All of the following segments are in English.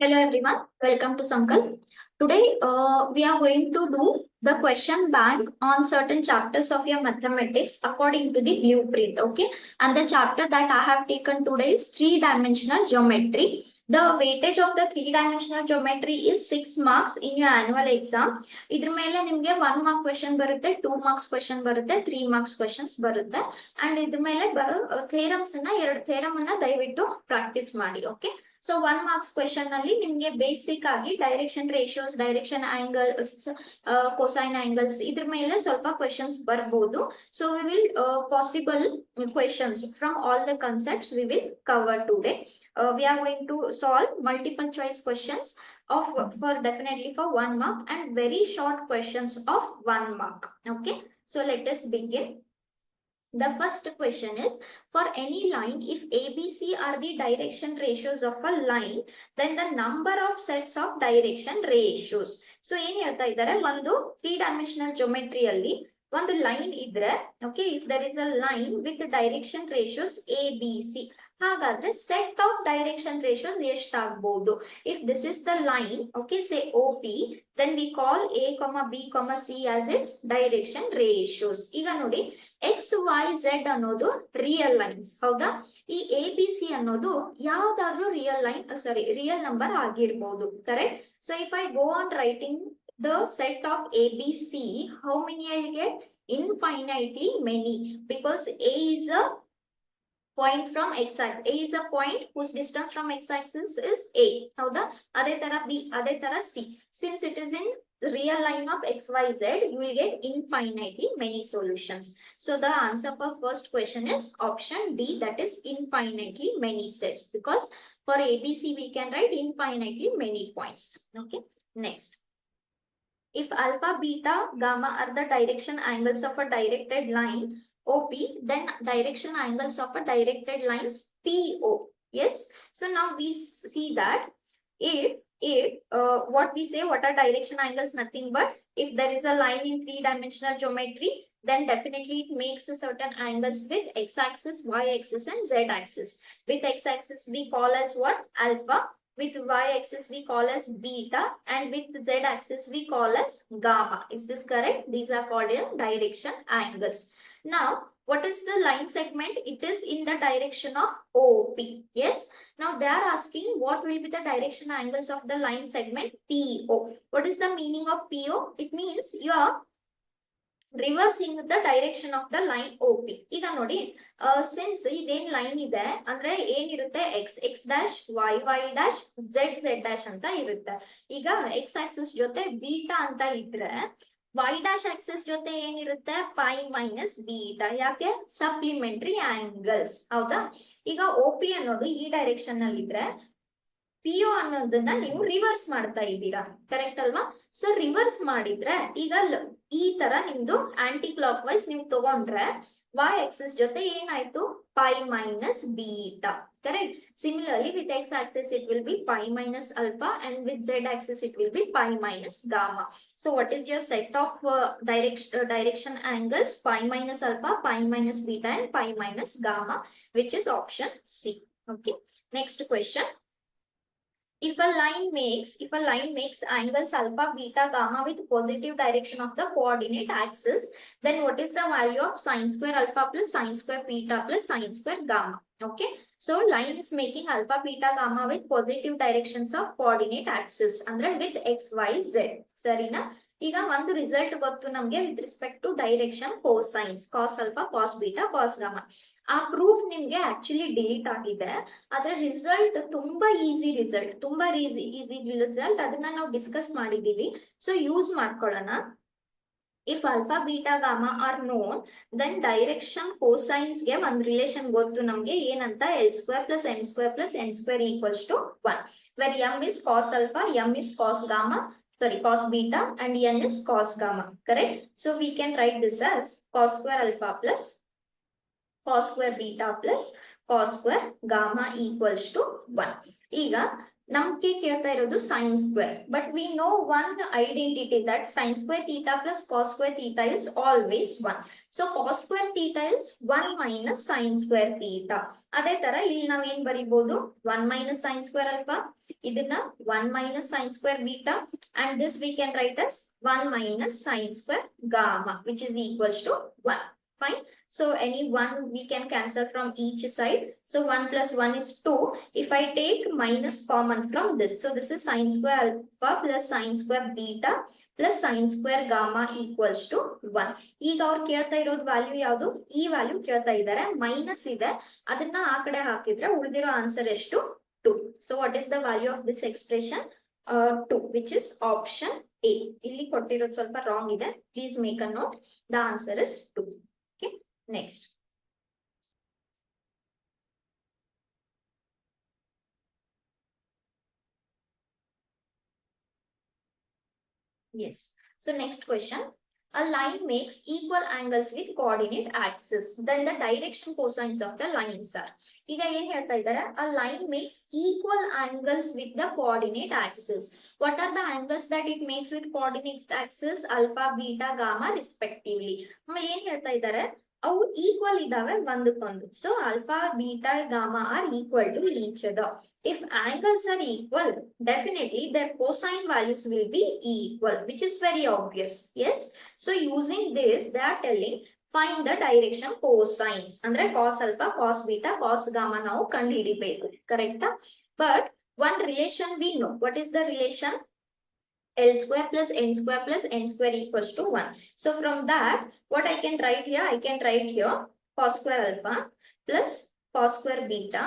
Hello everyone, welcome to Sankalp. Today we are going to do the question bank on certain chapters of your mathematics according to the blueprint. Okay, and the chapter that I have taken today is three-dimensional geometry. The weightage of the three-dimensional geometry is 6 marks in your annual exam. ಇದ್ರ ಮೇಲೆ ನಿಮಗೆ 1 mark question ಬರುತ್ತೆ, 2 marks question ಬರುತ್ತೆ, 3 marks questions ಬರುತ್ತೆ. And ಇದ್ರ ಮೇಲೆ ಬರೋ theorems ಅನ್ನ ಎರಡು ಥೇರಮ್ ಅನ್ನ ದಯವಿಟ್ಟು ಪ್ರಾಕ್ಟೀಸ್ ಮಾಡಿ. ಓಕೆ, ಸೊ 1 marks question ನಲ್ಲಿ ನಿಮ್ಗೆ ಬೇಸಿಕ್ ಆಗಿ direction ratios, direction angles, cosine angles ಇದ್ರ ಮೇಲೆ ಸ್ವಲ್ಪ ಕ್ವೆಶನ್ಸ್ ಬರ್ಬೋದು. So we will possible questions from all the concepts we will cover today. We are going to solve multiple choice questions of for definitely for 1 mark and very short questions of 1 mark. Okay, so let us begin. The first question is, for any line, if ABC are the direction ratios of a line, then the number of sets of direction ratios. So ಏನು ಹೇಳ್ತಾ ಇದ್ದಾರೆ, ಒಂದು 3-dimensional geometry ಅಲ್ಲಿ ಒಂದು line ಇದ್ರೆ, okay, if there is a line with direction ratios ABC, ಹಾಗಾದ್ರೆ set of direction ratios ಎಷ್ಟಾಗಬಹುದು? If this is the line, okay, say OP, then we call A, B, C as its direction ratios. ಈಗ ನೋಡಿ, X Y Z ಅನ್ನೋದು real lines, ಹೌದಾ? ಈ A B C ಅನ್ನೋದು ಯಾವ್ದಾದ್ರು real number ಆಗಿರ್ಬೋದು, correct? So if I go on writing the set of A B C, how many I get? Infinitely many, because A is a point from x-axis. A is a point whose distance from x-axis is A, ಹೌದಾ? ಅದೇ ತರ B, ಅದೇ ತರ C. Since it is in real line of xyz, you will get infinitely many solutions. So the answer for first question is option D, that is infinitely many sets, because for ABC we can write infinitely many points. Okay, next. If alpha, beta, gamma are the direction angles of a directed line OP, then direction angles of a directed lines PO. Yes, so now we see that if what we say, what are direction angles? Nothing but if there is a line in 3-dimensional geometry, then definitely it makes a certain angles with x-axis, y-axis and z-axis. With x-axis we call as what? Alpha. With y-axis we call as beta, and with z-axis we call as gamma. Is this correct? These are called direction angles. Now, what is the line segment? It is in the direction of OP. Yes. Now they are asking what will be the direction angles of the line segment PO. What is the meaning of PO? It means you are reversing the direction of the line OP. ಈಗ ನೋಡಿ, since ಇದೇನ್ line ಇದೆ ಅಂದ್ರೆ ಏನಿರುತ್ತೆ, x x dash, y y dash, z z dash ಅಂತ ಇರುತ್ತೆ. ಈಗ X Axis ಜೊತೆ ಬೀಟಾ ಅಂತ ಇದ್ರೆ, ವೈ ಡ್ಯಾಶ್ ಆಕ್ಸಿಸ್ ಜೊತೆ ಏನಿರುತ್ತೆ, ಪೈ ಮೈನಸ್ ಬೀಟಾ. ಯಾಕೆ? ಸಪ್ಲಿಮೆಂಟರಿ ಆಂಗಲ್ಸ್, ಹೌದಾ? ಈಗ OP ಅನ್ನೋದು ಈ ಡೈರೆಕ್ಷನ್ ನಲ್ಲಿ ಇದ್ರೆ, PO ಅನ್ನೋದನ್ನ ನೀವು ರಿವರ್ಸ್ ಮಾಡ್ತಾ ಇದ್ದೀರಾ, ಕರೆಕ್ಟ್ ಅಲ್ವಾ? ಸೊ ರಿವರ್ಸ್ ಮಾಡಿದ್ರೆ ಈಗ ಈ ತರ ನಿಮ್ದು ಆಂಟಿ ಕ್ಲಾಕ್ ವೈಸ್ ನೀವು ತಗೊಂಡ್ರೆ, y axis ಜೊತೆ ಏನಾಯ್ತು, pi minus beta, correct? Similarly with x axis it will be pi minus alpha, and with z axis it will be pi minus gamma. So what is your set of direction angles? Pi minus alpha, pi minus beta and pi minus gamma, which is option C. Okay, next question. If a line makes angles alpha, beta, gamma with positive direction of the coordinate axis, then what is the value of sine square alpha plus sine square beta plus sine square gamma? Okay, so line is making alpha, beta, gamma with positive directions of coordinate axis, ಅಂದ್ರೆ with x, y, z. ಸರಿನಾ? ಈಗ ಒಂದು result ಗೊತ್ತು ನಮ್ಗೆ with respect to direction cosines, cos alpha, cos beta, cos gamma. ಆ proof ನಿಮ್ಗೆ actually delete ಆಗಿದೆ, ಆದ್ರೆ ರಿಸಲ್ಟ್ ತುಂಬಾ ಈಸಿ ರಿಸಲ್ಟ್, ಅದನ್ನ ನಾವು ಡಿಸ್ಕಸ್ ಮಾಡಿದೀವಿ. ಸೊ ಯೂಸ್ ಮಾಡ್ಕೊಳ್ಳೋಣ. If alpha, beta, gamma are known, then direction cosines ಗೆ ಒಂದ್ ರಿಲೇಷನ್ ಗೊತ್ತು ನಮ್ಗೆ, ಏನಂತ? L square plus m square plus n square equals to 1, where m is cos alpha, m is cos gamma, cos beta, and n is cos gamma, correct? So we can write this as cos square alpha plus cos square beta plus cos square gamma equals to 1. ಈಗ ನಮ್ಗೆ ಕೇಳ್ತಾ ಇರೋದು sin square, but we know one identity, that sin square theta plus cos square theta is always 1. So cos square theta is 1 minus sin square theta. ಅದೇ ತರ ಇಲ್ಲಿ ನಾವ್ ಏನ್ ಬರಿಬಹುದು, 1 minus sin square alpha ಇದನ್ನ 1 minus sine square beta, and this we can write as 1 minus sine square gamma, which is equals to 1. Fine. So any one we can cancel from each side. So 1 plus 1 is 2. If I take minus common from this, so this is sine square alpha plus sine square beta plus sine square gamma equals to 1. ಈಗ ಅವ್ರು ಕೇಳ್ತಾ ಇರೋದು value ಯಾವುದು? ಈ value ಕೇಳ್ತಾ ಇದ್ದಾರೆ. Minus ಇದೆ, ಅದನ್ನ ಆ ಕಡೆ ಹಾಕಿದ್ರೆ ಉಳಿದಿರೋ ಆನ್ಸರ್ ಎಷ್ಟು? 2. So what is the value of this expression? 2, which is option A. ಇಲ್ಲಿ ಕೊಟ್ಟಿರೋದು ಸ್ವಲ್ಪ ರಾಂಗ್ ಇದೆ. Please make a note. The answer is 2. Okay. Next. Yes. So next question. A line makes equal angles with coordinate axis. Then the direction cosines of the lines are. ಈಗ ಏನ್ ಹೇಳ್ತಾ ಇದ್ದಾರೆ? A line makes equal angles with the coordinate axis. What are the angles that it makes with coordinate axis? Alpha, beta, gamma respectively. ಆಮೇಲೆ ಏನ್ ಹೇಳ್ತಾ ಇದ್ದಾರೆ? ಅವು equal ಇದಾವೆ ಒಂದಕ್ಕೊಂದು. So alpha, beta, gamma are equal to each other. If angles are equal, definitely their cosine values will be equal, which is very obvious. Yes. So using this, they are telling find the direction cosines. Andre cos alpha, cos beta, cos gamma ನಾವು ಕಂಡುಹಿಡಿಬೇಕು. Correct? But one relation we know. What is the relation? L square plus n square plus n square equals to 1. So from that, what I can write here? I can write here cos square alpha plus cos square beta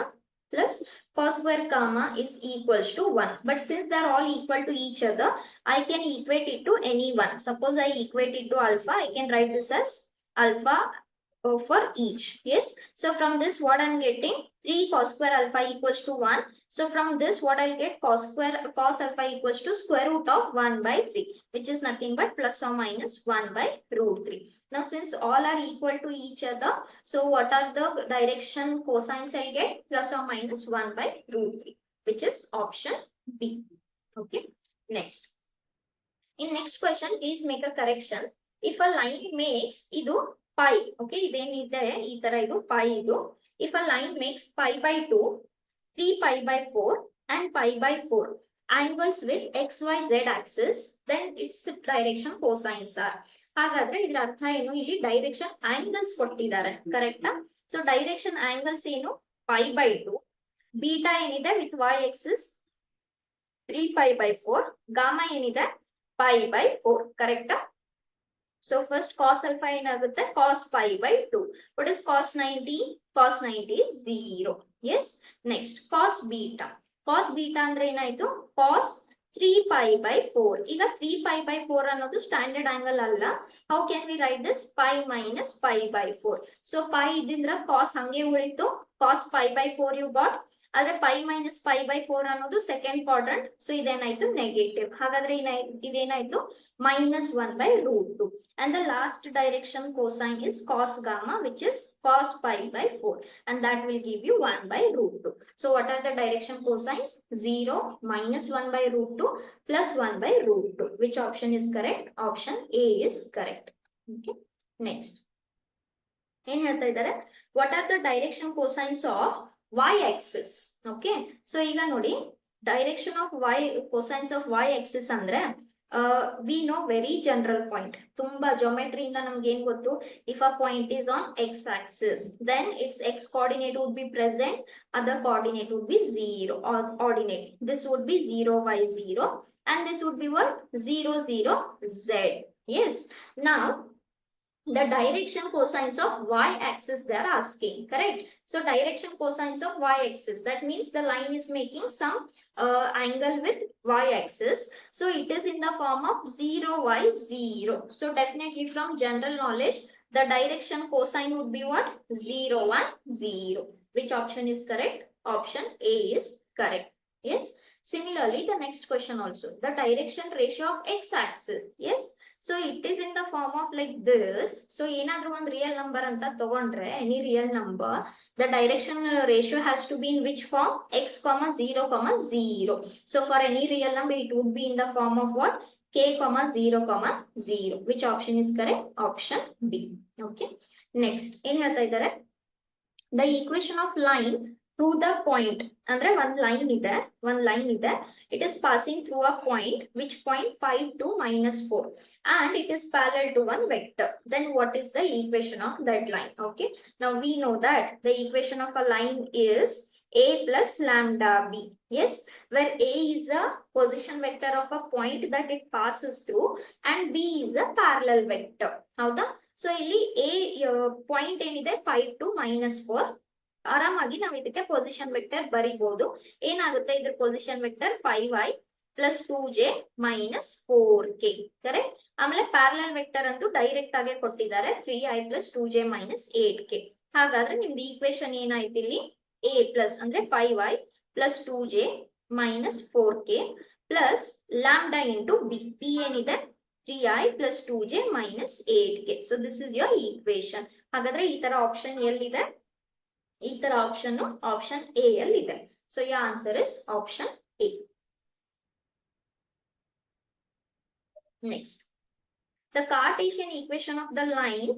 plus cos square gamma is equals to 1. But since they are all equal to each other, I can equate it to any one. Suppose I equate it to alpha, I can write this as alpha for each. Yes. So from this, what I'm getting? 3 cos square alpha equals to 1. So from this, what I'll get? Cos alpha equals to square root of 1 by 3, which is nothing but plus or minus 1 by root 3. Now, since all are equal to each other, so what are the direction cosines I get? Plus or minus 1 by root 3, which is option B. Okay. Next. In next question, please make a correction. If a line makes idu pi, okay, idenide ee tara idu pi idu. If a line makes pi by 2, 3 pi by 4 and pi by 4 angles with xyz axis, then its direction cosines are. ಹಾಗಾದ್ರೆ ಇದರ ಅರ್ಥ ಏನು? ಇಲ್ಲಿ direction angles ಕೊಟ್ಟಿದ್ದಾರೆ. ಕರೆಕ್ಟಾ? So direction angles ಏನು? pi by 2, beta ಏನಿದೆ with y axis 3 pi by 4, gamma ಏನಿದೆ pi by 4. ಕರೆಕ್ಟಾ? So first cos alpha ಏನಾಗುತ್ತೆ? Cos pi by 2. What is cos 90? Cos 90 is 0. Yes. Next, cos beta. Cos beta ಅಂದ್ರೆ ಏನಾಯ್ತು? Cos 3 pi by 4. ಈಗ 3 pi by 4 ಅನ್ನೋದು standard angle ಅಲ್ಲ. How can we write this? Pi minus pi by 4. So pi ಇದ್ರಿಂದ cos ಹಂಗೆ ಉಳಿತು. Cos pi by 4 you got. ಆದ್ರೆ pi minus pi by 4 ಅನ್ನೋದು ಸೆಕೆಂಡ್ ಕ್ವಾಡ್ರಂಟ್. ಸೊ ಇದೇನಾಯ್ತು? ನೆಗೆಟಿವ್. ಹಾಗಾದ್ರೆ ಇದೇನಾಯ್ತು? minus 1 by root 2. And the last direction cosine is cos gamma, which is cos pi by 4. And that will give you 1 by root 2. So what are the direction cosines? 0, minus 1 by root 2, plus 1 by root 2. Which option is correct? Option A is correct. Okay. Next. What are the direction cosines of y-axis? Okay. So ಈಗ ನೋಡಿ, direction of cosines of y-axis ಅಂದ್ರೆ we know very general point. ತುಂಬಾ geometry ಇಂದ ನಮ್ಗೆ ಏನ್ ಗೊತ್ತು? If a point is on x-axis, then its x coordinate would be present, other coordinate would be 0 or ordinate. This would be 0 y 0 and this would be what? 0 0 z. Yes. Now the direction cosines of y-axis they are asking, correct? So direction cosines of y-axis, that means the line is making some angle with y-axis. So it is in the form of 0 y 0. So definitely from general knowledge, the direction cosine would be what? 0 1 0. Which option is correct? Option A is correct. Yes. Similarly, the next question also, the direction ratio of x-axis. Yes. So it is in the form of like this. So ಏನಾದ್ರೂ ಒಂದು real number ಅಂತ ತಗೊಂಡ್ರೆ, any real number, the direction ratio has to be in which form? X, 0, 0. So for any real number, it would be in the form of what? K, 0, 0. Which option is correct? Option B. Okay. Next, ಏನ್ ಹೇಳ್ತಾ ಇದ್ದಾರೆ? The equation of line to the point ಅಂದ್ರೆ one line ಇದೆ, it is passing through a point, which point 5 to -4, and it is parallel to one vector. Then what is the equation of that line? Okay, now we know that the equation of a line is a plus lambda b. Yes, where a is a position vector of a point that it passes through and b is a parallel vector. ಹೌದಾ? So ಇಲ್ಲಿ a point ಏನಿದೆ 5 to -4, ಆರಾಮಾಗಿ ನಾವು ಇದಕ್ಕೆ position vector ಬರಿಬಹುದು. ಏನಾಗುತ್ತೆ ಇದ್ರ position vector 5i plus 2j minus 4k. Correct. ಆಮೇಲೆ parallel vector ಅಂತೂ ಡೈರೆಕ್ಟ್ ಆಗಿ ಕೊಟ್ಟಿದ್ದಾರೆ 3i plus 2j minus 8k. ಹಾಗಾದ್ರೆ ನಿಮ್ದು ಈಕ್ವೇಶನ್ ಏನಾಯ್ತು ಇಲ್ಲಿ? a plus ಅಂದ್ರೆ 5i plus 2j minus 4k plus lambda into b. b ಏನಿದೆ 3i plus 2j minus 8k. So this is your equation. ಹಾಗಾದ್ರೆ ಈ ತರ ಆಪ್ಷನ್ ಎಲ್ಲಿದೆ? ಈ ತರ ಆಪ್ಷನ್ ಆಪ್ಷನ್ ಎ ಅಲ್ಲಿ ಇದೆ. So your answer is option A. Next, the Cartesian equation of the line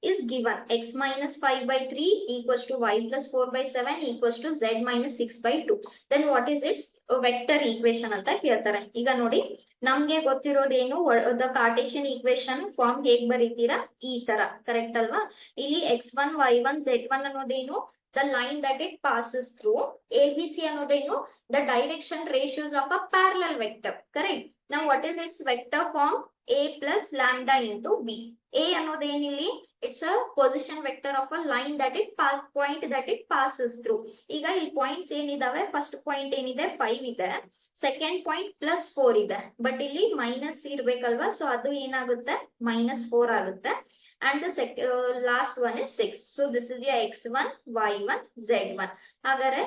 is given x minus 5 by 3 equals to y plus 4 by 7 equals to z minus 6 by 2. Then what is its vector equation ಅಂತ ಕೇಳ್ತಾರೆ. ಈಗ ನೋಡಿ, ನಮ್ಗೆ ಗೊತ್ತಿರೋದೇನು, the Cartesian equation form ಹೇಗ್ ಬರೀತೀರಾ? ಈ ತರ, correct ಅಲ್ವಾ? ಇಲ್ಲಿ x1 y1 z1 ಅನ್ನೋದೇನು? The line that it passes through. ABC ಅನ್ನೋದೇನು? The direction ratios of a parallel vector. Correct. Now what is its vector form? A plus lambda into b. A ಅನ್ನೋದೇನಿಲ್ಲಿ? It's a position vector of a line that it point that it passes through. ಈಗ ಇಲ್ಲಿ points ಏನಿದಾವೆ? First point ಏನಿದೆ 5 ಇದೆ, second point +4 ಇದೆ, but ಇಲ್ಲಿ minus ಇರ್ಬೇಕಲ್ವಾ? So ಅದು ಏನಾಗುತ್ತೆ? -4 ಆಗುತ್ತೆ. And the last one is 6. So this is your x1, y1, z1. ಹಾಗಾದ್ರೆ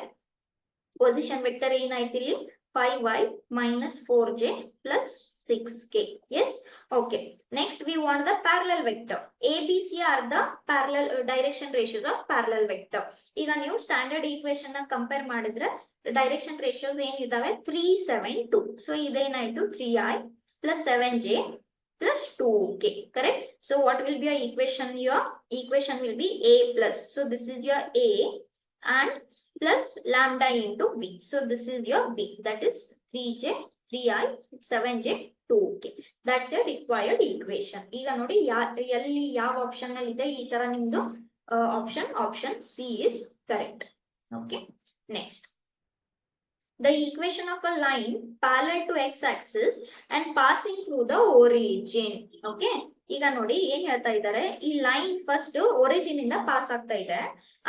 position vector ಏನಾಯ್ತು ಇಲ್ಲಿ? 5y minus 4j plus 6k. Yes. Okay. Next we want the parallel vector. ABC are the parallel direction ratios of parallel vector. ಈಗ ನೀವು standard equation ನ compare ಮಾಡಿದ್ರೆ direction ratios ಏನಿದಾವೆ? 3, 7, 2. So ಇದೇನಾಯ್ತು? 3i plus 7j plus 2k. Correct. So what will be your equation? Your equation will be a plus, so this is your a, and plus lambda into b. So this is your b, that is 3j 3i 7j 2k. That's your required equation. ಈಗ ನೋಡಿ ಎಲ್ಲಿ ಯಾವ option ನಲ್ಲಿ ಇದೆ ಈ ತರ ನಿಮ್ದು option C is correct. Okay. Next, the equation of a line parallel to x-axis and passing through the origin. Okay. ಈಗ ನೋಡಿ ಏನ್ ಹೇಳ್ತಾ ಇದ್ದಾರೆ, ಈ ಲೈನ್ ಫಸ್ಟ್ ಒರಿಜಿನ್ ಇಂದ ಪಾಸ್ ಆಗ್ತಾ ಇದೆ,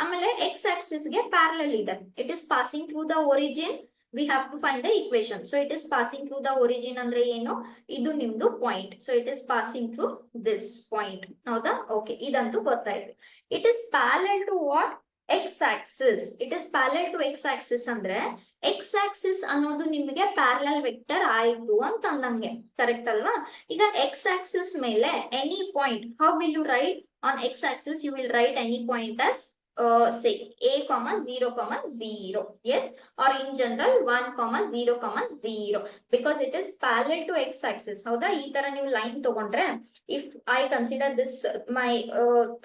ಆಮೇಲೆ x axis ಗೆ ಪ್ಯಾರಲಲ್ ಇದೆ. It is passing through the origin. We have to find the equation. So it is passing through the origin ಅಂದ್ರೆ ಏನು? ಇದು ನಿಮ್ದು point. So it is passing through this point. ಹೌದಾ? ಓಕೆ, ಇದಂತೂ ಗೊತ್ತಾಯ್ತು. It is parallel to what? x axis. It is parallel to x axis ಅಂದ್ರೆ x axis ಅನ್ನೋದು ನಿಮಗೆ ಪ್ಯಾರಲಲ್ ವೆಕ್ಟರ್ ಆಯ್ತು ಅಂತ ಅಂದಂಗೆ, ಕರೆಕ್ಟ್ ಅಲ್ವಾ? ಈಗ x axis ಮೇಲೆ any point, how will you write on x axis? You will write any point as say a, 0, 0. Yes, or in general 1, 0, 0, because it is parallel to x axis. ಹೌದಾ? ಈ ತರ ನೀವು line ತಗೊಂಡ್ರೆ, if I consider this my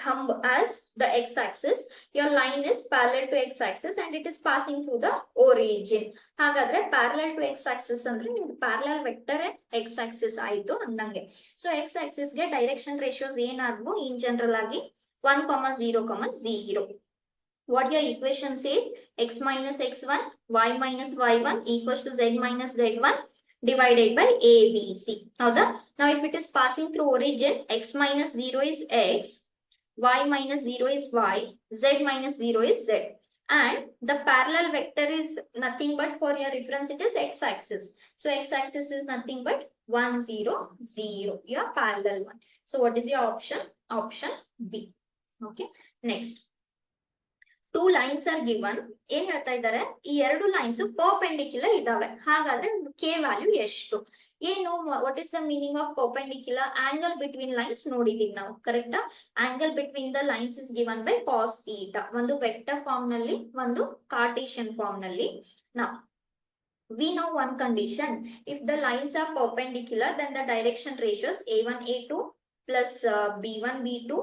thumb as the x axis, your line is parallel to x axis and it is passing through the origin. ಹಾಗಾದ್ರೆ parallel to x axis ಅಂದ್ರೆ ನಿಮ್ದು parallel vector x axis ಆಯ್ತು ಅಂದಂಗೆ. So x axis ಗೆ direction ratios ಏನಾದ್ವು in general ಆಗಿ? 1, 0, 0. What your equation says? X minus x1, y minus y1 equals to z minus z1 divided by ABC. Now if it is passing through origin, x minus 0 is x, y minus 0 is y, z minus 0 is z. And the parallel vector is nothing but, for your reference, it is x axis. So x axis is nothing but 1, 0, 0, your parallel one. So what is your option? Option B. Okay. Next, two lines are given. ಏನ್ ಹೇಳ್ತಾ ಇದ್ದಾರೆ? ಈ ಎರಡು lines perpendicular ಇದಾವೆ. ಹಾಗಾದ್ರೆ k value ಎಷ್ಟು? ಏನು, what is the meaning of perpendicular? Angle between lines ನೋಡಿದೀವಿ ನಾವು, ಕರೆಕ್ಟಾ? Angle between the lines is given by cos theta. ಒಂದು ವೆಕ್ಟರ್ ಫಾರ್ಮ್ ನಲ್ಲಿ, ಒಂದು ಕಾರ್ಟೇಶಿಯನ್ ಫಾರ್ಮ್ ನಲ್ಲಿ. ನಾವು we know one condition. If the lines are perpendicular, then the direction ratios a1 a2 plus b1 b2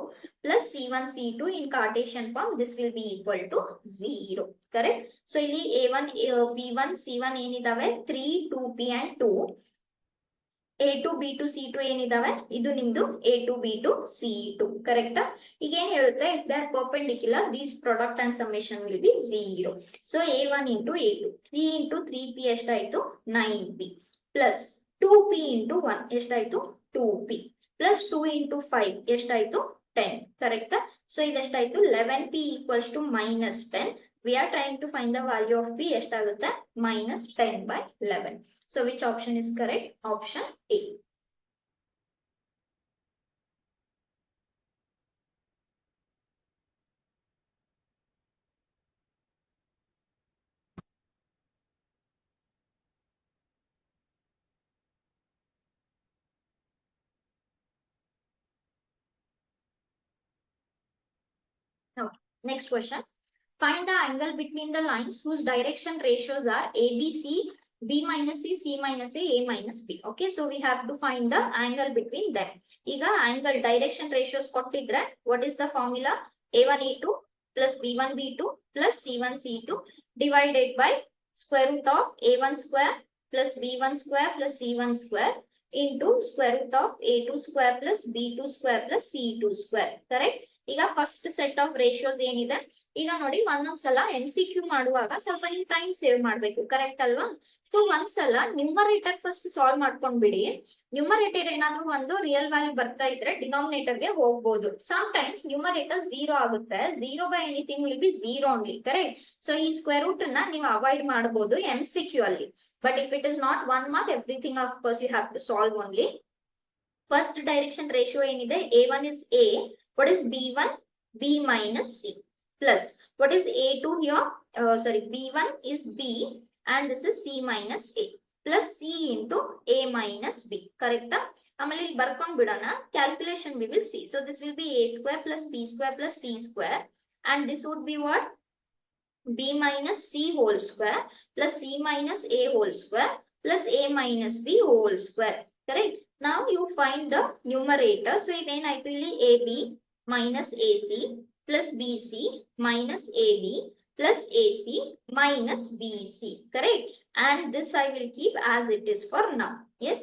plus c1 c2 in Cartesian form, this will be equal to 0. Correct. So ಇಲ್ಲಿ A1 B1 C1 ಏನಿದಾವೆ 3 2P and 2. A2 B2 C2 ಏನಿದಾವೆ ಇದು ನಿಮ್ದು A2 B2 C2 ಕರೆಕ್ಟಾ. ಈಗ ಏನ್ ಹೇಳುತ್ತೆ, if they are perpendicular these product and summation will be 0. So A1 into A2 3 into 3P ಎಷ್ಟಾಯ್ತು 9P plus 2P into 1 ಎಷ್ಟಾಯ್ತು 2P plus 2 into 5 ಎಷ್ಟಾಯ್ತು 10 ಕರೆಕ್ಟಾ. ಸೊ ಇದೆಷ್ಟಾಯ್ತು 11P equals to minus 10. We are trying to find the value of P ಎಷ್ಟಾಗುತ್ತೆ minus 10 by 11. So which option is correct? Option A. Okay. Next question. Find the angle between the lines whose direction ratios are ABC, B minus C, C minus A minus B. Okay, so we have to find the angle between them. Iga angle direction ratios kottidre, what is the formula? A1 A2 plus B1 B2 plus C1 C2 divided by square root of A1 square plus B1 square plus C1 square into square root of A2 square plus B2 square plus C2 square. Correct? ಈಗ first set of ratios ಏನಿದೆ, ಈಗ ನೋಡಿ ಒಂದೊಂದ್ಸಲ MCQ ಮಾಡುವಾಗ ಸ್ವಲ್ಪ ನೀವು time save ಮಾಡ್ಬೇಕು, correct ಅಲ್ವಾ. ಸೊ ಒಂದ್ಸಲ ನ್ಯೂಮರೇಟರ್ ಫಸ್ಟ್ ಸಾಲ್ವ್ ಮಾಡ್ಕೊಂಡ್ ಬಿಡಿ. ನ್ಯೂಮರೇಟರ್ ಏನಾದ್ರು ಒಂದು ರಿಯಲ್ ವ್ಯಾಲ್ಯೂ ಬರ್ತಾ ಇದ್ರೆ ಡಿನಾಮಿನೇಟರ್ ಗೆ ಹೋಗ್ಬೋದು. ಸಮ್ ಟೈಮ್ಸ್ ನ್ಯೂಮರೇಟರ್ 0 ಆಗುತ್ತೆ, 0 by anything will be 0 only, correct. So ಈ ಸ್ಕ್ವೇರ್ ರೂಟ್ ನ ನೀವು ಅವಾಯ್ಡ್ ಮಾಡಬಹುದು MCQ ಅಲ್ಲಿ. But if it is not 1 mark, everything of course you have to solve only. First direction ratio ಏನಿದೆ, A1 is A. What is B1? B minus C plus what is A2 here? B1 is B and this is C minus A plus C into A minus B. Correct? ಆಮೇಲೆ ಇಲ್ಲಿ ಬರ್ಕೊಂಡು ಬಿಡೋಣ, calculation we will see. So this will be A square plus B square plus C square and this would be what? B minus C whole square plus C minus A whole square plus A minus B whole square. Correct? Now you find the numerator. So ಇದೇನಾಯ್ತು ಇಲ್ಲಿ AB minus AC plus BC minus AB plus AC minus BC. Correct? And this I will keep as it is for now. Yes.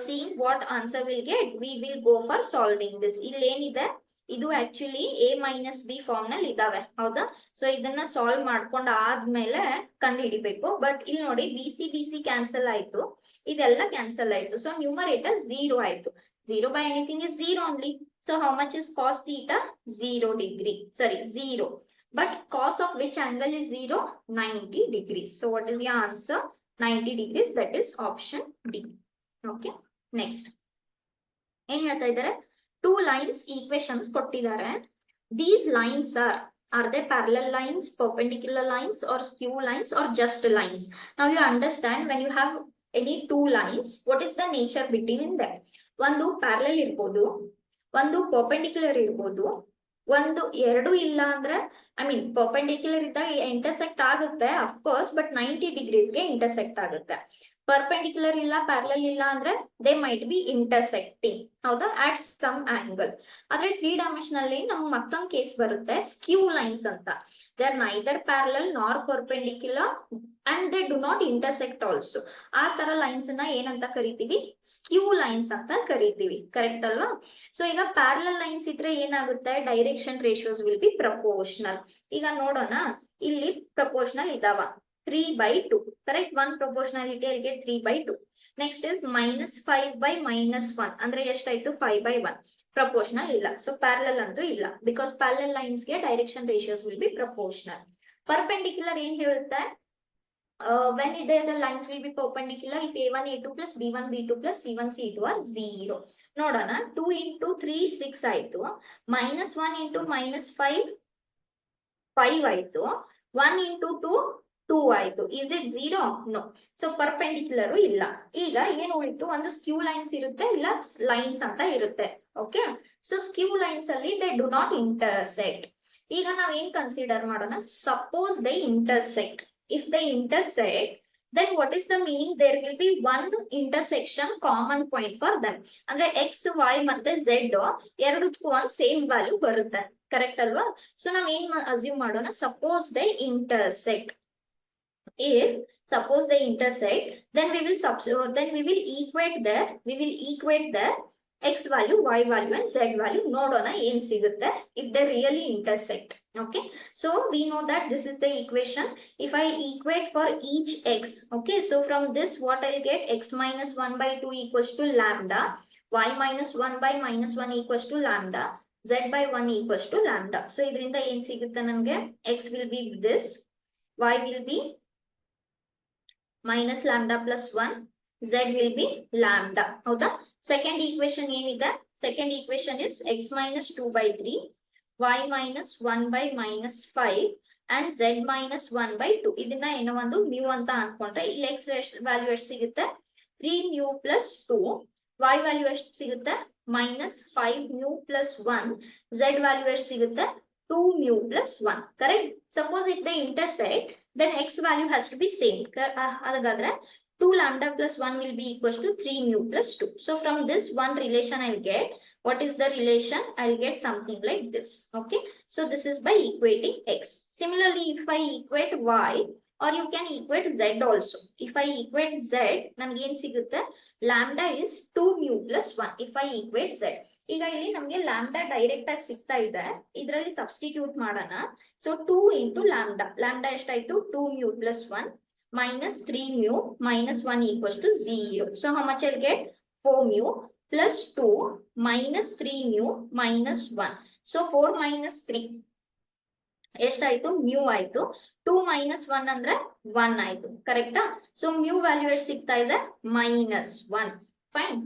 Seeing what answer we'll get, we will go for solving this. ಇಲ್ಲಿ ಏನಿದೆ, ಇದು actually A minus B form ನಲ್ಲಿ ಇದಾವೆ, ಹೌದಾ. So ಇದನ್ನ solve ಮಾಡ್ಕೊಂಡ್ ಆದ್ಮೇಲೆ ಕಂಡು ಹಿಡಿಬೇಕು. ಬಟ್ ಇಲ್ಲಿ ನೋಡಿ BC ಕ್ಯಾನ್ಸಲ್ ಆಯ್ತು, ಇದೆಲ್ಲ ಕ್ಯಾನ್ಸಲ್ ಆಯ್ತು. ಸೊ ನ್ಯೂಮರೇಟರ್ 0 ಆಯ್ತು. 0 by anything is 0 only. So how much is cos theta? 0 degree. Sorry, 0. But cos of which angle is 0? 90 degrees. So what is your answer? 90 degrees. That is option B. Okay. Next. ಏನ್ ಹೇಳ್ತಾ ಇದ್ದಾರೆ? Two lines equations ಕೊಟ್ಟಿದ್ದಾರೆ. These lines are they parallel lines, perpendicular lines or skew lines or just lines? Now you understand when you have any two lines, what is the nature between them? ಒಂದು parallel ಇರ್ಬೋದು, ಒಂದು perpendicular ಇರ್ಬೋದು, ಒಂದು ಎರಡು ಇಲ್ಲ ಅಂದ್ರೆ perpendicular ಇದ್ದಾಗ intersect ಆಗುತ್ತೆ ಅಫ್ಕೋರ್ಸ್, ಬಟ್ 90 ಡಿಗ್ರೀಸ್ಗೆ ಇಂಟರ್ಸೆಕ್ಟ್ ಆಗುತ್ತೆ. ಪರ್ಪೆಂಡಿಕ್ಯುಲರ್ ಇಲ್ಲ ಪ್ಯಾರಲಲ್ ಇಲ್ಲ ಅಂದ್ರೆ ದೇ ಮೈಟ್ ಬಿ ಇಂಟರ್ಸೆಕ್ಟಿಂಗ್, ಹೌದಾ, ಅಟ್ ಸಮ್ ಆಂಗಲ್. ಆದ್ರೆ 3 ಡೈಮೆನ್ಷನ್ ಅಲ್ಲಿ ನಮ್ಗೆ ಮತ್ತೊಂದು ಕೇಸ್ ಬರುತ್ತೆ, ಸ್ಕ್ಯೂ ಲೈನ್ಸ್ ಅಂತ. ದೇ ಆರ್ ನೈದರ್ ಪ್ಯಾರಲಲ್ ನಾರ್ perpendicular and they do not intersect also. ಆ ತರ ಲೈನ್ಸ್ ನ ಏನಂತ ಕರಿತೀವಿ? ಸ್ಕ್ಯೂ ಲೈನ್ಸ್ ಅಂತ ಕರಿತೀವಿ, ಕರೆಕ್ಟ್ ಅಲ್ವಾ. ಸೊ ಈಗ ಪ್ಯಾರಲಲ್ ಲೈನ್ಸ್ ಇದ್ರೆ ಏನಾಗುತ್ತೆ, direction ratios will be proportional. ಈಗ ನೋಡೋಣ, ಇಲ್ಲಿ ಪ್ರಪೋರ್ಷನಲ್ ಇದಾವ 3/2, correct. One proportionality I'll get 3/2. Next is -5 by -1 ಅಂದ್ರೆ ಎಷ್ಟಾಯ್ತು 5/1. ಪ್ರಪೋರ್ಷನಲ್ ಇಲ್ಲ, ಸೊ ಪ್ಯಾರಲಲ್ ಅಂತೂ ಇಲ್ಲ, ಬಿಕಾಸ್ ಪ್ಯಾರಲಲ್ ಲೈನ್ಸ್ ಗೆ direction ratios will be proportional. Perpendicular ಏನ್ ಹೇಳುತ್ತೆ, when the lines will be perpendicular if A1 A2 plus B1 B2 plus C1 C2 are 0. ನೋಡೋಣ, 2 into 3 6 ಆಯ್ತು, -1 into -5 5 ಆಯ್ತು, 1 into 2 2 ಆಯ್ತು. Is it 0? No. So perpendicular ಇಲ್ಲ. ಈಗ ಏನ್ ಉಳಿತು, ಒಂದು ಸ್ಕ್ಯೂ ಲೈನ್ಸ್ ಇರುತ್ತೆ, ಇಲ್ಲ ಲೈನ್ಸ್ ಅಂತ ಇರುತ್ತೆ. ಓಕೆ, ಸೊ ಸ್ಕ್ಯೂ ಲೈನ್ಸ್ ಅಲ್ಲಿ ದೇ ಡು ನಾಟ್ ಇಂಟರ್ಸೆಕ್ಟ್. ಈಗ ನಾವ್ ಏನ್ ಕನ್ಸಿಡರ್ ಮಾಡೋಣ, suppose they intersect. If they intersect, then what is the meaning? There will be one intersection common point for them. ಅಂದ್ರೆ x y ಮತ್ತೆ z ಎರಡಕ್ಕೂ ಒಂದು same value ಬರುತ್ತೆ, ಕರೆಕ್ಟ್ ಅಲ್ವಾ? ಸೊ ನಾವ್ ಏನ್ ಅಸ್ಯೂಮ್ ಮಾಡೋಣ, suppose they intersect. If suppose they intersect, then we will equate their x value, y value and z value. ನೋಡೋಣ ಏನ್ ಸಿಗುತ್ತೆ if they really intersect. Okay, so we know that this is the equation. If I equate for each x, okay, so from this what I'll get, x minus 1 by 2 equals to lambda, y minus 1 by minus 1 equals to lambda, z by 1 equals to lambda. So ಇದರಿಂದ ಏನ್ ಸಿಗುತ್ತೆ ನಮಗೆ, x will be this, y will be minus lambda plus 1, z will be lambda. ಹೌದಾ? Second equation ಏನಿದೆ, second equation is x minus 2 by 3, y minus 1 by minus 5 and z minus 1 by 2. ಇದನ್ನ ಏನೋ ಒಂದು mu ಅಂತ ಅನ್ಕೊಂಡ್ರೆ ಇಲ್ಲಿ x value ಎಷ್ಟು ಸಿಗುತ್ತೆ, 3 mu plus 2, y ವ್ಯಾಲ್ಯೂ ಎಷ್ಟು ಸಿಗುತ್ತೆ, minus 5 mu plus 1, z value ಎಷ್ಟು ಸಿಗುತ್ತೆ, 2 mu plus 1. Correct? Suppose if they intersect, then x value has to be same. ಹಾಗಾದ್ರೆ 2 lambda plus 1 will be equals to 3 mu plus 2. So from this one relation I'll get, what is the relation? I'll get something like this. Okay, so this is by equating x. Similarly, if I equate y, or you can equate z also. If I equate z, ನನಗೆ ಏನು ಸಿಗುತ್ತೆ, lambda is 2 mu plus 1 if I equate z. ಈಗ ಇಲ್ಲಿ ನಮಗೆ lambda direct ಆಗಿ ಸಿಗ್ತಾ ಇದೆ, ಇದರಲ್ಲಿ ಸಬ್ಸ್ಟಿಟ್ಯೂಟ್ ಮಾಡೋಣ. ಸೊ 2 ಇಂಟು ಲ್ಯಾಂಬ್ಡಾ, ಲ್ಯಾಂಬ್ಡಾ ಎಷ್ಟಾಯ್ತು, 2 mu plus 1 minus 3 mu minus 1 equals to 0. So how much I'll get, 4 mu plus 2 minus 3 mu minus 1. So 4 minus 3 ಎಷ್ಟಾಯ್ತು, mu ಆಯ್ತು. 2 minus 1 ಅಂದ್ರೆ 1 ಆಯ್ತು, ಕರೆಕ್ಟಾ? ಸೊ mu ವ್ಯಾಲ್ಯೂ ಎಷ್ಟು ಸಿಗ್ತಾ ಇದೆ, minus 1. Fine.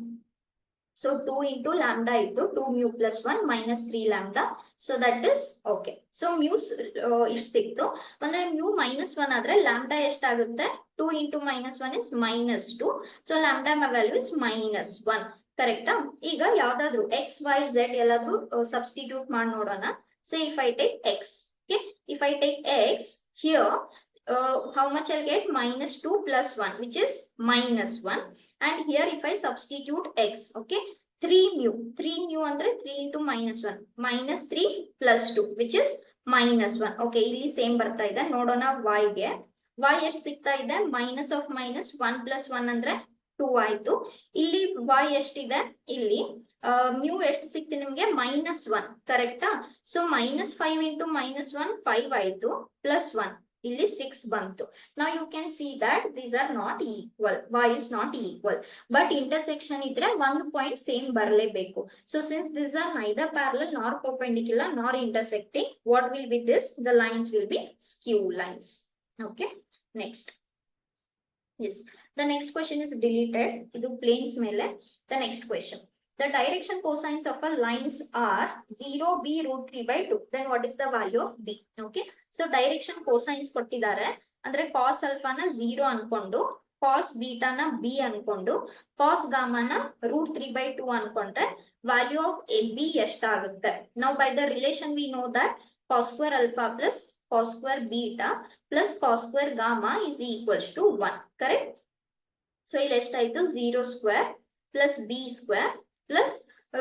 So 2 into lambda into 2 mu plus 1 minus 3 lambda. So that is okay. So mu ಇಷ್ಟು ಸಿಕ್ತು. ಅಂದ್ರೆ mu minus 1 ಆದ್ರೆ lambda ಎಷ್ಟಾಗುತ್ತೆ, 2 into minus 1 is minus 2. So lambda value is minus 1. ಕರೆಕ್ಟಾ? ಈಗ ಯಾವ್ದಾದ್ರು x, y, z ಎಲ್ಲಾದ್ರೂ substitute ಮಾಡಿ ನೋಡೋಣ. Say if I take x, okay, if I take x here, how much I'll get, minus 2 plus 1, which is minus 1. And here if I substitute x, okay, 3 mu andre 3 into minus 1, minus 3 plus 2, which is minus 1. Okay, ಇಲ್ಲಿ same ಬರ್ತಾ ಇದೆ. ನೋಡೋಣ y ಗೆ, y ಎಷ್ಟು ಸಿಗ್ತಾ ಇದೆ, minus of minus 1 plus 1 ಅಂದ್ರೆ 2 ಆಯ್ತು. ಇಲ್ಲಿ y ಎಷ್ಟಿದೆ, ಇಲ್ಲಿ mu ಎಷ್ಟು ಸಿಕ್ತು ನಿಮ್ಗೆ, minus 1, ಕರೆಕ್ಟಾ? ಸೊ minus 5 into minus 1, 5 ಆಯ್ತು, plus 1 ಇಲ್ಲಿ 6 ಬಂತು. Now you can see that these are not equal, y is not equal, but intersection ಇದ್ರೆ ಒಂದು ಪಾಯಿಂಟ್ ಸೇಮ್ ಬರಲೇಬೇಕು. So since these are neither parallel nor perpendicular nor intersecting, what will be this, the lines will be skew lines. Okay, next. Yes, the next question is deleted. ಇದು planes ಮೇಲೆ. The next question, the direction cosines of a lines are 0, b root 3 by 2. Then what is the value of b? Okay, so direction cosines ಕೊಟ್ಟಿದ್ದಾರೆ, ಅಂದ್ರೆ cos alpha ನ 0 ಅನ್ಕೊಂಡು, cos beta ನ b ಅನ್ಕೊಂಡು, cos gamma ನ root 3 by 2 ಅನ್ಕೊಂಡ್ರೆ value of b ಎಷ್ಟಾಗುತ್ತೆ? Now by the relation we know that cos square alpha plus cos square beta plus cos square gamma is equals to 1. Correct? So ಇಲ್ಲಿ ಎಷ್ಟಾಯ್ತು, 0 square plus b square plus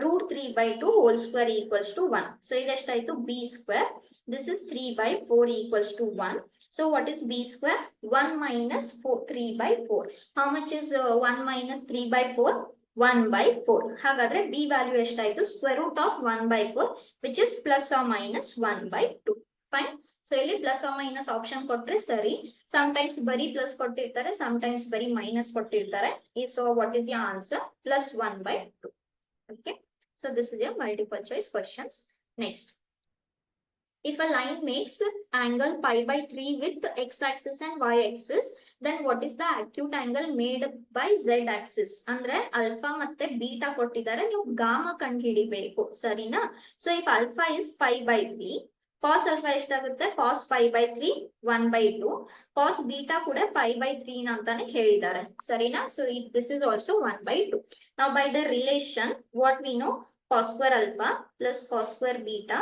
root 3 by 2 whole square equals to 1. So ಇಲ್ಲಿ ಎಷ್ಟಾಯ್ತು, b square, this is 3 by 4 equals to 1. So what is b square? 1 minus 3 by 4. How much is 1 minus 3 by 4? 1 by 4. ಹಾಗಾದ್ರೆ b value ಎಷ್ಟಾಯ್ತು, square root of 1 by 4, which is plus or minus 1 by 2. Fine. So ಇಲ್ಲಿ plus or minus option ಕೊಟ್ರೆ ಸರಿ. Sometimes ಬರೀ plus ಕೊಟ್ಟಿರ್ತಾರೆ, sometimes ಬರೀ minus ಕೊಟ್ಟಿರ್ತಾರೆ. So what is your answer? Plus 1 by 2. Okay, so this is your multiple choice questions. Next, if a line makes angle pi by 3 with x axis and y axis, then what is the acute angle made by z axis? ಅಂದ್ರೆ alpha ಮತ್ತೆ beta ಕೊಟ್ಟಿದ್ದಾರೆ, ನೀವು gamma ಕಂಡುಹಿಡಿಬೇಕು, ಸರಿನಾ? So if alpha is pi by 3, cos alpha ಎಷ್ಟಾಗುತ್ತೆ, cos pi by 3 1 by 2, cos beta ಕೂಡ pi by 3 ಅಂತಾನೆ ಹೇಳಿದ್ದಾರೆ, ಸರಿನಾ? So this is also 1 by 2. Now by the relation, what we know, cos square alpha plus cos square beta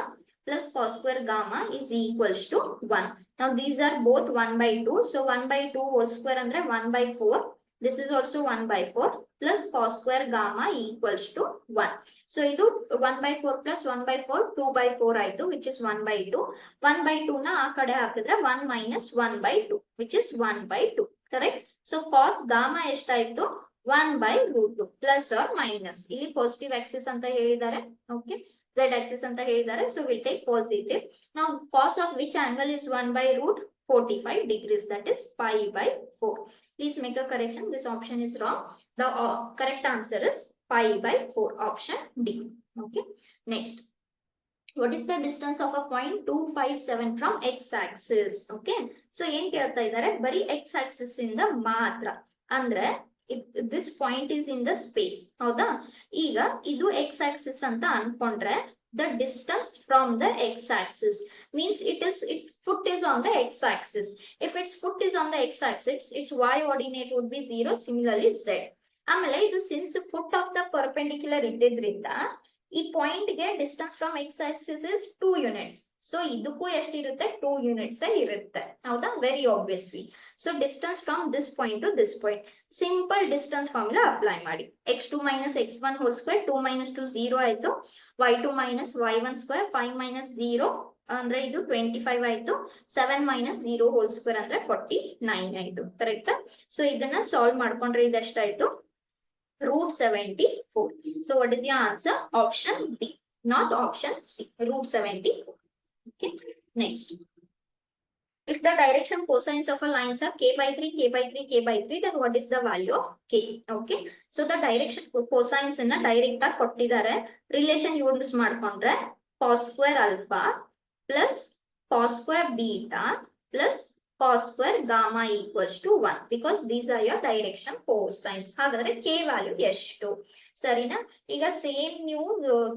plus cos square gamma is equals to 1. Now these are both 1 by 2. So 1 by 2 whole square andre 1 by 4. This is also 1 by 4 plus cos square gamma equals to 1. So idu 1 by 4 plus 1 by 4, 2 by 4 aitu, which is 1 by 2. 1 by 2 na aa kade hakidre 1 minus 1 by 2, which is 1 by 2. Correct? So cos gamma ಎಷ್ಟಾಯ್ತು 1 by root 2 plus or minus. ಇಲ್ಲಿ positive axis ಅಂತ ಹೇಳಿದ್ದಾರೆ. Okay. Z axis ಅಂತ ಹೇಳಿದ್ದಾರೆ. So we'll take positive. Now cos of which angle is 1 by root 45 degrees, that is pi by 4. Please make a correction. This option is wrong. The correct answer is pi by 4, option D. Okay. Next. What is the distance of a point 257 from x axis? Okay. So ಏನ್ ಕೇಳ್ತಾ ಇದ್ದಾರೆ ಬರೀ x axis ಇಂದ ಮಾತ್ರ ಅಂದ್ರೆ this point is in the space. ಹೌದಾ? ಈಗ ಇದು x axis ಅಂತ ಅನ್ಕೊಂಡ್ರೆ the distance from the x axis means its foot is on the x axis. If its foot is on the x axis, its y coordinate would be 0. Similarly z. ಆಮೇಲೆ ಇದು since foot of the perpendicular ಇದ್ದಿದ್ರಿಂದ ಈ point ಗೆ distance from X Axis is 2 units. So ಇದಕ್ಕೂ ಎಷ್ಟಿರುತ್ತೆ 2 units ಇರುತ್ತೆ. ಹೌದಾ? Very obviously. So distance from this point to this point simple distance formula apply ಮಾಡಿ. x2 minus x1 whole square 2 minus 2 0 ಆಯ್ತು. y2 minus y1 square 5 minus 0 ಅಂದ್ರೆ ಇದು 25 ಆಯ್ತು. 7 minus 0 whole square ಅಂದ್ರೆ 49 ಆಯ್ತು. ಕರೆಕ್ಟಾ? ಸೊ ಇದನ್ನ ಸಾಲ್ವ್ ಮಾಡ್ಕೊಂಡ್ರೆ ಇದೆಷ್ಟಾಯ್ತು root 74. So what is your answer? Option D, not option C. Root 74. Okay. Next. If the direction cosines of a lines are k by 3, k by 3, k by 3, then what is the value of k? Okay. So the direction cosines in a direct ಕೊಟ್ಟಿದ್ದಾರೆ. Relation use ಮಾಡ್ಕೊಂಡ್ರೆ cos square alpha plus cos square beta plus cos square gamma equals to 1 because these are your direction cosines. ಹಾಗಾದ್ರೆ k value ಎಷ್ಟು? ಸರಿನಾ? ಈಗ same ನೀವು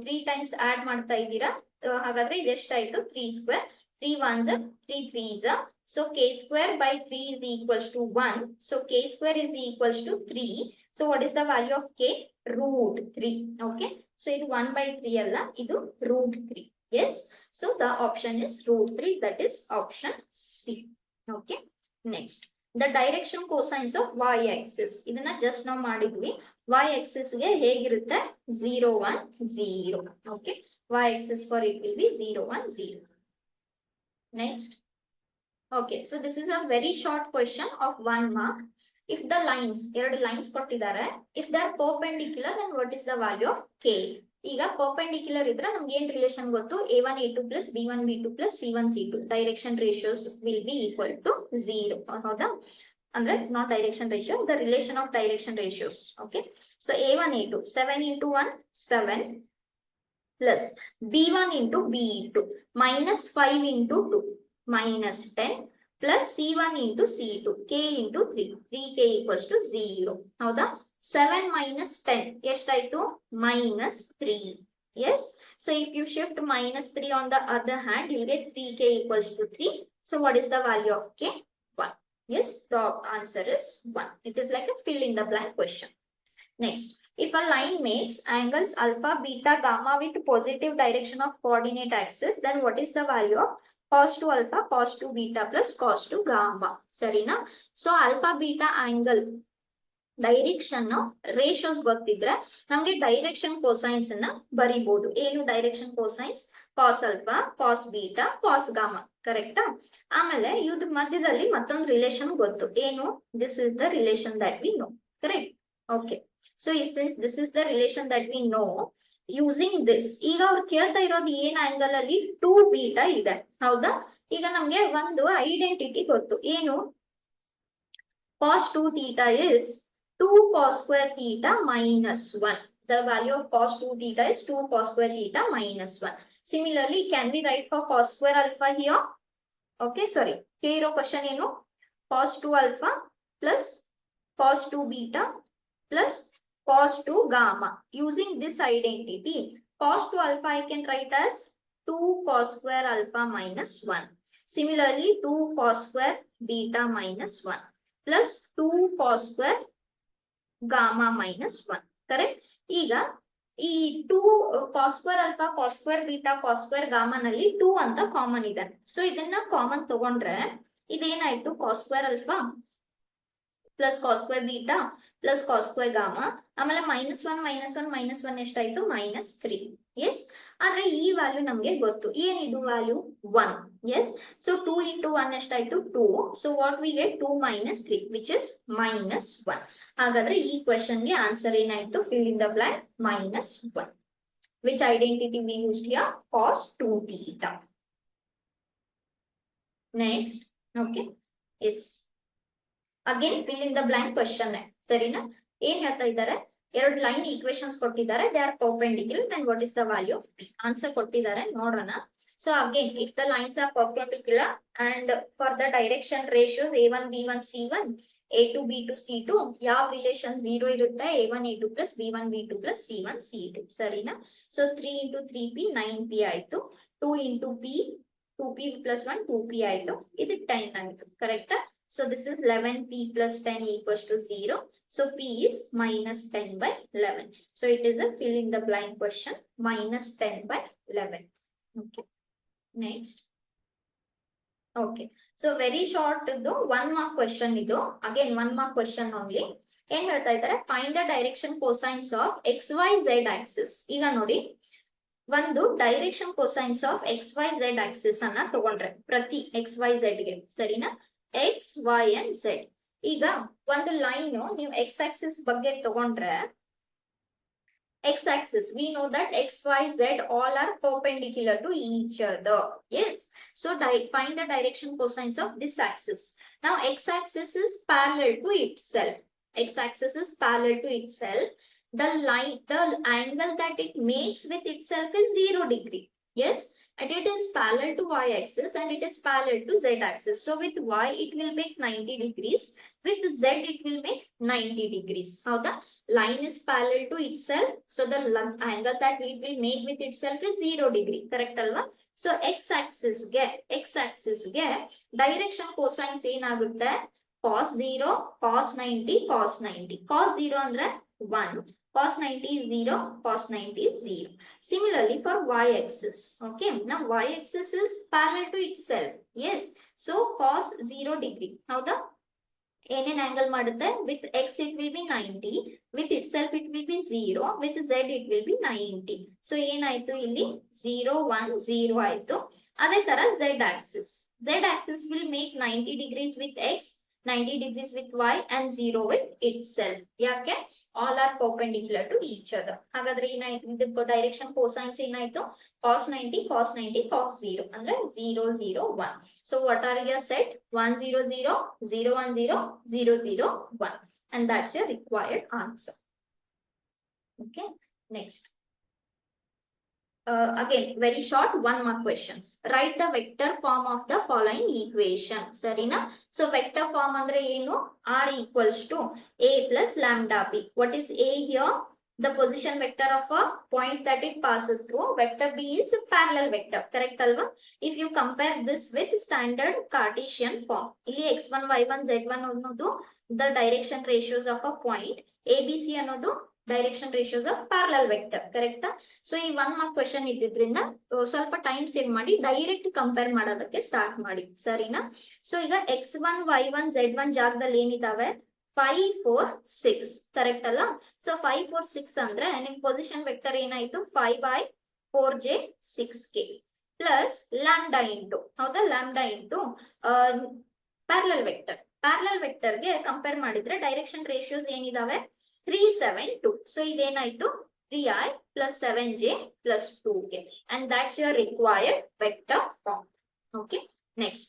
3 times add ಮಾಡ್ತಾ ಇದ್ದೀರಾ. ಹಾಗಾದ್ರೆ ಇದೆಷ್ಟಾಯ್ತು 3 square 3 ones 3 threes. So k square by 3 is equals to 1. So k square is equals to 3. So what is the value of k? Root 3. Okay. So ಇದು 1 by 3 ಅಲ್ಲ, ಇದು root 3. Yes. So the option is root 3, that is option C. Okay. Next. The direction cosines of y axis. ಇದನ್ನ just ನಾವು ಮಾಡಿದ್ವಿ. y axis ಗೆ ಹೇಗಿರುತ್ತೆ 0 1 0. Okay. Y axis for it will be 0 1 0. Next. Okay. So this is a very short question of 1 mark. If the lines, ಎರಡು lines ಕೊಟ್ಟಿದ್ದಾರೆ, if they are perpendicular, then what is the value of k? ಈಗ perpendicular ಇದ್ರೆ ನಮ್ಗೆ ಏನ್ relation ಗೊತ್ತು? a1 a2 plus b1 b2 plus c1 c2 direction ratios will be equal to 0. ಹೌದಾ? ಅಂದ್ರೆ not direction ratio, the relation of direction ratios. Okay. So a1 a2 7 into 1 7 plus b1 into b2 minus 5 into 2 minus 10 plus c1 into c2 k into 3 3k equals to 0. ಹೌದಾ? 7 minus 10 ಎಷ್ಟಾಯ್ತು minus 3. Yes. So if you shift minus 3 on the other hand, you'll get 3k equals to 3. So what is the value of k? 1. Yes, the answer is 1. It is like a fill in the blank question. Next. If a line makes angles alpha, beta, gamma with positive direction of coordinate axis, then what is the value of cos 2 alpha, cos 2 beta plus cos 2 gamma? Sarina? So alpha, beta angle direction ratios ಗೊತ್ತಿದ್ರೆ ನಮ್ಗೆ direction ಕೋಸೈನ್ಸ್ ಅನ್ನ ಬರಿಬಹುದು. ಏನು direction ಕೋಸೈನ್ಸ್? ಕಾಸ್ alpha, ಕಾಸ್ beta, ಕಾಸ್ gamma. ಕರೆಕ್ಟಾ? ಆಮೇಲೆ ಇವ್ರ ಮಧ್ಯದಲ್ಲಿ ಮತ್ತೊಂದು relation ಗೊತ್ತು. ಏನು? This is the relation that we know. Correct? Okay. So since this is the relation that we know, using this ಈಗ ಅವ್ರು ಕೇಳ್ತಾ ಇರೋದು ಏನ್ ಆಂಗಲ್ ಅಲ್ಲಿ 2 ಬೀಟಾ ಇದೆ. ಹೌದಾ? ಈಗ ನಮ್ಗೆ ಒಂದು ಐಡೆಂಟಿಟಿ ಗೊತ್ತು. ಏನು? cos 2 theta is 2 cos square theta minus 1. The value of cos 2 theta is 2 cos square theta minus 1. Similarly, can we write for cos square alpha here? Okay, sorry. Here question ಏನು? cos 2 alpha plus cos 2 beta plus cos 2 gamma. Using this identity, cos 2 alpha I can write as 2 cos square alpha minus 1. Similarly, 2 cos square beta minus 1 plus 2 cos square gamma minus 1. Correct? ಈಗ ಈ 2 cos square alpha cos square beta cos square gamma ನಲ್ಲಿ 2 ಅಂತ common ಇದೆ. So ಇದನ್ನ common ತಗೊಂಡ್ರೆ ಇದೇನಾಯ್ತು cos square alpha plus cos square beta plus cos square gamma, ಆಮೇಲೆ -1 ಎಷ್ಟಾಯ್ತು -3. ಎಸ್, ಆದ್ರೆ ಈ ವ್ಯಾಲ್ಯೂ ನಮ್ಗೆ ಗೊತ್ತು, ಏನಿದು ವ್ಯಾಲ್ಯೂ 1. ಎಸ್, ಸೊ 2 into 1 ಎಷ್ಟಾಯ್ತು 2. So what we get 2 - 3 which is -1. ಹಾಗಾದ್ರೆ ಈ ಕ್ವೆಶನ್ ಗೆ ಆನ್ಸರ್ ಏನಾಯ್ತು, fill in the blank -1. Which identity we used here, cos 2 theta. Next, okay, yes again fill in the blank question. ಸರಿನಾ? ಏನ್ ಹೇಳ್ತಾ ಇದ್ದಾರೆ, ಎರಡು ಲೈನ್ ಈಕ್ವೇಶನ್ಸ್ ಕೊಟ್ಟಿದ್ದಾರೆ, they are perpendicular, then what is the value of p. Answer ಕೊಟ್ಟಿದ್ದಾರೆ, ನೋಡೋಣ. So again if the lines are perpendicular and for the direction ratios a1 b1 c1 a2 b2 c2 ಯಾವ relation 0 ಇರುತ್ತೆ, a1 a2 plus b1 b2 plus c1 c2. ಸರಿನಾ? So 3 into 3p 9p ಆಯ್ತು, 2 into p 2p plus 1 2p ಆಯ್ತು, ಇದು 10 ಆಯ್ತು. ಕರೆಕ್ಟಾ? So this is 11p plus 10 equals to 0. So p is -10/11. So it is a fill in the blank question, -10/11. Okay. Next. Okay. So very short idu 1 mark question idu. Again 1 mark question only. ಏನ್ ಹೇಳ್ತಾ ಇದ್ದಾರೆ, find the direction cosines of XYZ Axis. ಈಗ ನೋಡಿ, ಒಂದು direction cosines of XYZ Axis ಅನ್ನ ತಗೊಂಡ್ರೆ ಪ್ರತಿ XYZ ಗೆ, ಸರಿನಾ? X, Y and Z. ಈಗ ಒಂದು ಲೈನ್ ನೀವು X ಆಕ್ಸಿಸ್ ಬಗ್ಗೆ ತಗೊಂಡ್ರೆ, X axis, we know that X, Y, Z all are perpendicular to each other. Yes. So find the direction cosines of this axis. Now X axis is parallel to itself. X axis is parallel to itself. The angle that it makes with itself is 0 degree. Yes. And it is parallel to y axis and it is parallel to z axis. So with y it will make 90 degrees. With z it will make 90 degrees. How the line is parallel to itself. So the angle that it will make with itself is 0 degree. Correct alva? So x axis ge direction cosines ಏನಾಗುತ್ತೆ, cos 0, cos 90, cos 90. Cos 0 ಅಂದ್ರೆ 1. Cos 90 is 0, cos 90 is 0. Similarly for y-axis, okay, now y-axis is parallel to itself. Yes, so cos 0 degree. Now the ಏನೇನ್ angle ಮಾಡುತ್ತೆ, with x it will be 90, with itself it will be 0, with z it will be 90. So ಏನಾಯ್ತು ಇಲ್ಲಿ 0 1 0 ಆಯ್ತು. ಅದೇ ತರ z axis will make 90 degrees with x, 90 degrees with y and 0 with itself. ಯಾಕೆ? all are perpendicular to each other. ಹಾಗಾದ್ರೆ ಏನಾಯ್ತು, ಇದಕ್ಕೆ direction cosines ಏನಾಯ್ತು, cos 90 cos 90 cos 0 ಅಂದ್ರೆ 0 0 1. So what are your set? 1 0 0 0 1 0 0 0 1, and that's your required answer. Okay, next. Again very short 1 mark questions. Write the vector form of the following equation. Sarina? So vector form andre enu, r equals to a plus lambda b. What is a here? The position vector of a point that it passes through. Vector b is a parallel vector. Correct alva? If you compare this with standard Cartesian form, ಇಲ್ಲಿ x1 y1 z1 ಅನ್ನೋದು the direction ratios of a point, abc ಅನ್ನೋದು direction ratios of parallel vector. ಕರೆಕ್ಟಾ? So ಈ 1 mark question ಇದ್ದಿದ್ರಿಂದ ಸ್ವಲ್ಪ time save ಮಾಡಿ direct compare ಮಾಡೋದಕ್ಕೆ start ಮಾಡಿ. ಸರಿನಾ? ಸೊ ಈಗ x1 y1 z1 ಜಾಗದಲ್ಲಿ ಏನಿದಾವೆ, 5 4 6. ಕರೆಕ್ಟ್ ಅಲ್ಲ? ಸೊ 5 4 6 ಅಂದ್ರೆ ನಿಮ್ ಪೊಸಿಷನ್ ವೆಕ್ಟರ್ ಏನಾಯ್ತು, 5/4j 6k plus lambda into, ಹೌದಾ, ಲ್ಯಾಂಬ್ಡಾ ಇಂಟು ಪ್ಯಾರಲಲ್ ವೆಕ್ಟರ್ಗೆ ಕಂಪೇರ್ ಮಾಡಿದ್ರೆ ಡೈರೆಕ್ಷನ್ ರೇಷಿಯೋಸ್ ಏನಿದಾವೆ, 3 7 2. So iದೇನಾಯ್ತು, 3i plus 7j plus 2k, and that's your required vector form. Okay, next.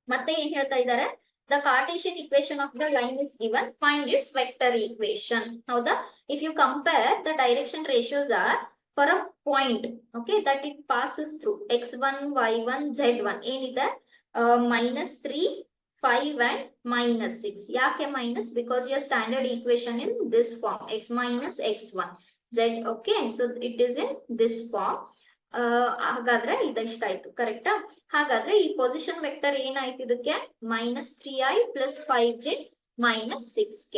ಮತ್ತೆ ಏನ್ ಹೇಳ್ತಾ ಇದ್ದಾರೆ, the Cartesian equation of the line is given, find its vector equation. ಹೌದಾ? If you compare the direction ratios are for a point, okay, that it passes through x1 y1 z1 ಏನಿದೆ, -3 5 and -6. ಯಾಕೆ minus? Because your standard equation is this form, x minus x1 z. Okay, so it is in this form. ಹಾಗಾದ್ರೆ ಇದೆಷ್ಟಾಯ್ತು, ಕರೆಕ್ಟಾ? ಹಾಗಾದ್ರೆ ಈ position vector ಏನಾಯ್ತು, ಇದಕ್ಕೆ -3i plus 5j minus 6k.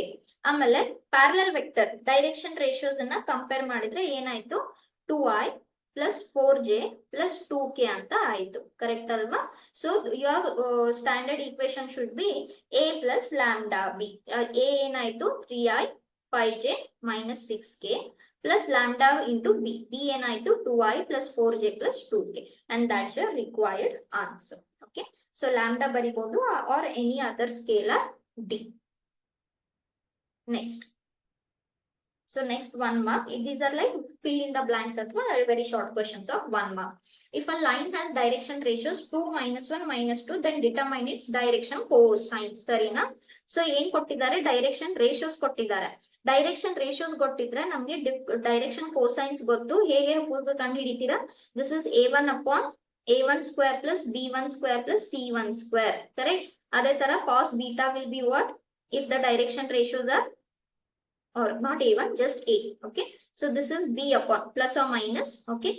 ಆಮೇಲೆ parallel vector direction ratios ಅನ್ನ compare ಮಾಡಿದ್ರೆ ಏನಾಯ್ತು 2i plus 4j plus 2k ಅಂತ ಆಯ್ತು ಕರೆಕ್ಟ್ ಅಲ್ವಾ. So your standard equation should be a plus lambda b. a ಏನಾಯ್ತು 3i 5j minus 6k plus lambda into b. b ಏನಾಯ್ತು 2i plus 4j plus 2k and that's your required answer. Okay, so lambda ಬರಿಬಹುದು or any other scalar d. Next, so next 1 mark. These are like fill in the blanks athwa very short questions of 1 mark. If a line has direction ratios 2 minus 1 minus 2, then determine its direction cosines. Sarina? So ಏನು ಕೊಟ್ಟಿದ್ದಾರೆ direction ratios ಕೊಟ್ಟಿದ್ದಾರೆ. Direction ratios ಗೊತ್ತಿದ್ರೆ ನಮಗೆ direction cosines ಗೊತ್ತು. ಹೇಗೆ ಕಂಡು ಹಿಡಿತೀರಾ? This is a1 upon a1 square plus b1 square plus c1 square. Correct? ಅದೇ ತರ cos beta will be what? If the direction ratios are, or not a1, just a. Okay, so this is b upon plus or minus. Okay,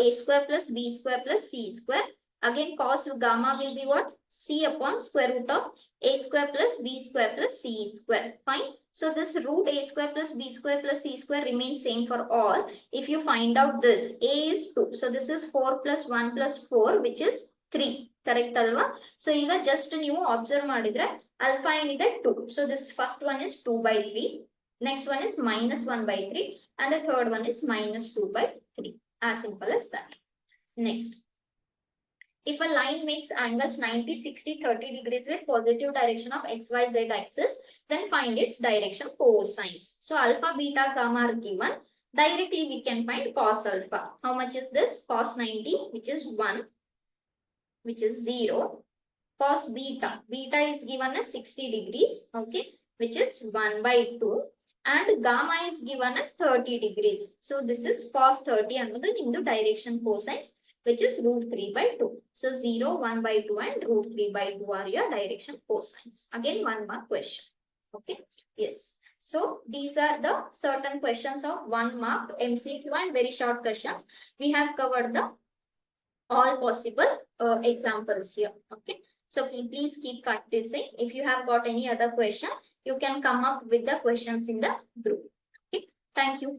a square plus b square plus c square. Again cos gamma will be what? C upon square root of a square plus b square plus c square. Fine. So this root a square plus b square plus c square remains same for all. If you find out this, a is 2. So this is 4 plus 1 plus 4, which is 3. Correct alva? So ಈಗ just ನೀವು observe ಮಾಡಿದ್ರೆ alpha ಏನಿದೆ 2. So this first one is 2 by 3. Next one is minus 1 by 3. And the third one is minus 2 by 3. As simple as that. Next. If a line makes angles 90, 60, 30 degrees with positive direction of XYZ axis, then find its direction cosines. So alpha, beta, gamma are given. Directly we can find cos alpha. How much is this? Cos 90, which is 1, which is 0. Cos beta, beta is given as 60 degrees, okay, which is 1 by 2. And gamma is given as 30 degrees. So this is cos 30 another in the direction cosines, which is root 3 by 2. So 0, 1 by 2 and root 3 by 2 are your direction cosines. Again, 1 mark question. Okay. Yes. So these are the certain questions of 1 mark MCQ and very short questions. We have covered the all possible examples here. Okay. So please keep practicing. If you have got any other question, you can come up with the questions in the group. Okay. Thank you.